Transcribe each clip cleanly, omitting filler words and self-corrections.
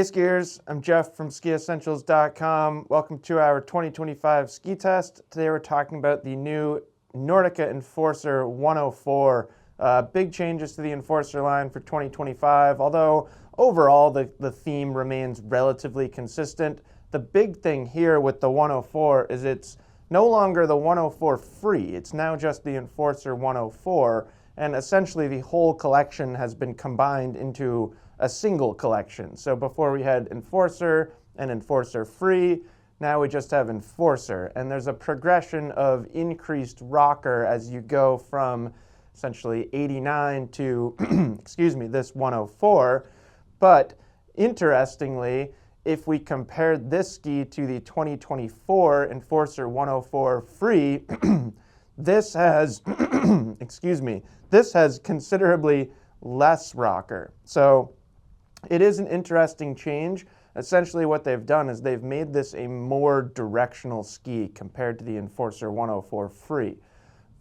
Hey skiers, I'm Jeff from skiessentials.com. Welcome to our 2025 ski test. Today we're talking about the new Nordica Enforcer 104. Big changes to the Enforcer line for 2025, although overall the theme remains relatively consistent. The big thing here with the 104 is it's no longer the 104 free. It's now just the Enforcer 104, and essentially the whole collection has been combined into a single collection. So before we had Enforcer and Enforcer Free, now we just have Enforcer. And there's a progression of increased rocker as you go from essentially 89 to, this 104. But interestingly, if we compared this ski to the 2024 Enforcer 104 Free, this has, this has considerably less rocker. So it is an interesting change. Essentially what they've done is they've made this a more directional ski compared to the Enforcer 104 Free.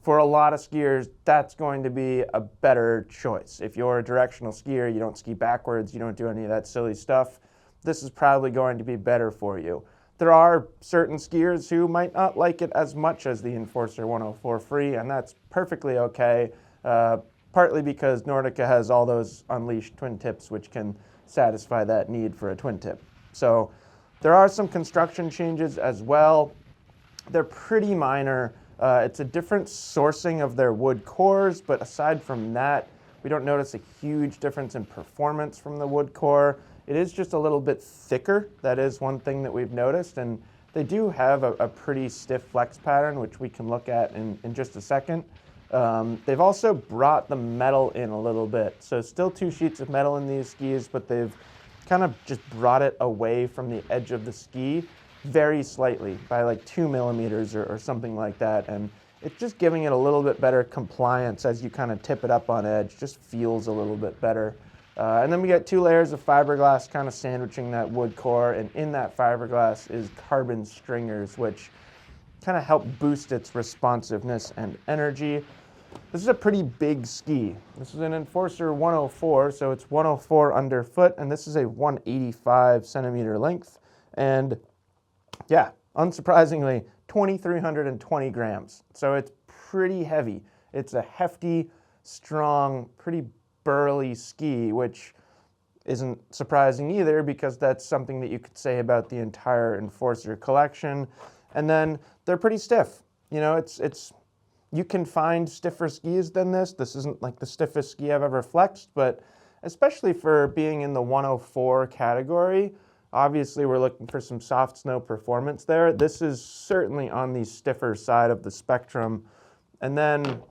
For a lot of skiers, that's going to be a better choice. If you're a directional skier, you don't ski backwards, you don't do any of that silly stuff, this is probably going to be better for you. There are certain skiers who might not like it as much as the Enforcer 104 Free, and that's perfectly okay, partly because Nordica has all those unleashed twin tips which can satisfy that need for a twin tip. So there are some construction changes as well. They're pretty minor. It's a different sourcing of their wood cores, but aside from that, we don't notice a huge difference in performance from the wood core. It is just a little bit thicker. That is one thing that we've noticed, and they do have a pretty stiff flex pattern, which we can look at in just a second. They've also brought the metal in a little bit. So still 2 sheets of metal in these skis, but they've kind of just brought it away from the edge of the ski very slightly by like 2 millimeters or something like that. And it's just giving it a little bit better compliance as you kind of tip it up on edge. Just feels a little bit better. And then we got 2 layers of fiberglass kind of sandwiching that wood core. And in that fiberglass is carbon stringers, which kind of help boost its responsiveness and energy. This is a pretty big ski. This is an Enforcer 104, so it's 104 underfoot, and this is a 185 centimeter length. And yeah, unsurprisingly, 2,320 grams. So it's pretty heavy. It's a hefty, strong, pretty burly ski, which isn't surprising either because that's something that you could say about the entire Enforcer collection. And then they're pretty stiff. You know, you can find stiffer skis than this. This isn't like the stiffest ski I've ever flexed, but especially for being in the 104 category, obviously we're looking for some soft snow performance there. This is certainly on the stiffer side of the spectrum. And then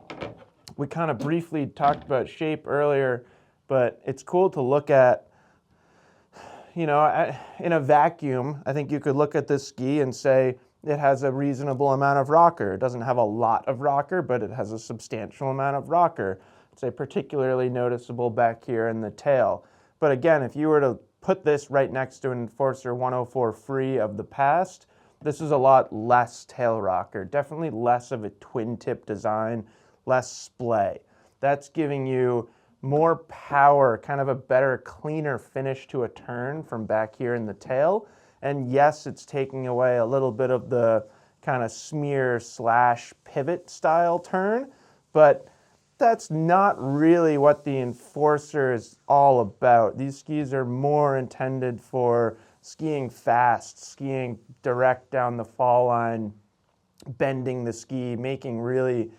we kind of briefly talked about shape earlier, but it's cool to look at, you know, in a vacuum. I think you could look at this ski and say, it has a reasonable amount of rocker. It doesn't have a lot of rocker, but it has a substantial amount of rocker. It's a particularly noticeable back here in the tail. But again, if you were to put this right next to an Enforcer 104 Free of the past, this is a lot less tail rocker. Definitely less of a twin tip design, less splay. That's giving you more power, kind of a better, cleaner finish to a turn from back here in the tail. And yes, it's taking away a little bit of the kind of smear / pivot style turn, but that's not really what the Enforcer is all about. These skis are more intended for skiing fast, skiing direct down the fall line, bending the ski, making really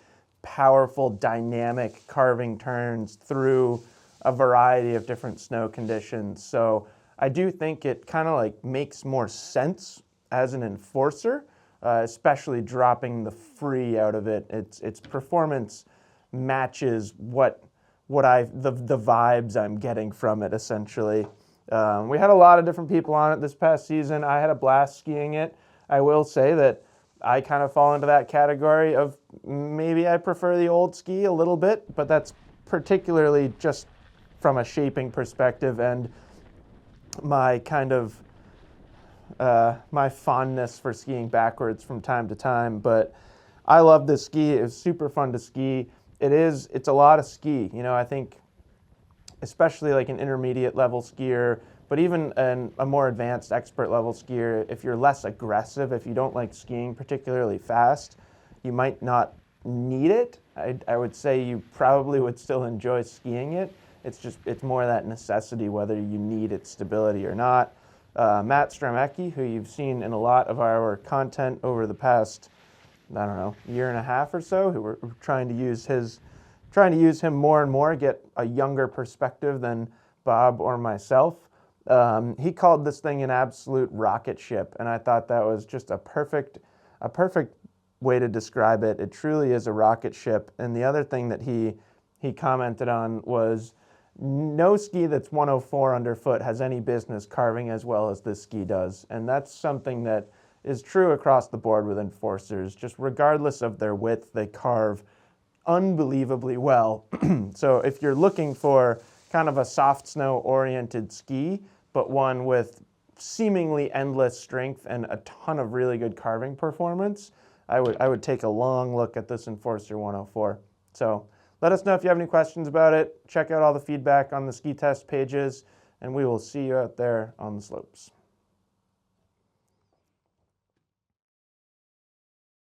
powerful, dynamic carving turns through a variety of different snow conditions. So I do think it kind of like makes more sense as an Enforcer, especially dropping the Free out of it. Its performance matches the vibes I'm getting from it, essentially. We had a lot of different people on it this past season. I had a blast skiing it. I will say that I kind of fall into that category of maybe I prefer the old ski a little bit, but that's particularly just from a shaping perspective and my kind of my fondness for skiing backwards from time to time. But I love this ski. It was super fun to ski. It's a lot of ski. You know, I think especially like an intermediate level skier, But even a more advanced expert level skier, if you're less aggressive, if you don't like skiing particularly fast, you might not need it. I would say you probably would still enjoy skiing it. It's more that necessity whether you need its stability or not. Matt Stremecki, who you've seen in a lot of our content over the past, I don't know, year and a half or so, who we're trying to use him more and more, get a younger perspective than Bob or myself. He called this thing an absolute rocket ship, and I thought that was just a perfect way to describe it. It truly is a rocket ship. And the other thing that he commented on was no ski that's 104 underfoot has any business carving as well as this ski does. And that's something that is true across the board with enforcers. Just regardless of their width, they carve unbelievably well. So if you're looking for kind of a soft snow oriented ski, but one with seemingly endless strength and a ton of really good carving performance, I would take a long look at this Enforcer 104. So let us know if you have any questions about it. Check out all the feedback on the ski test pages, and we will see you out there on the slopes.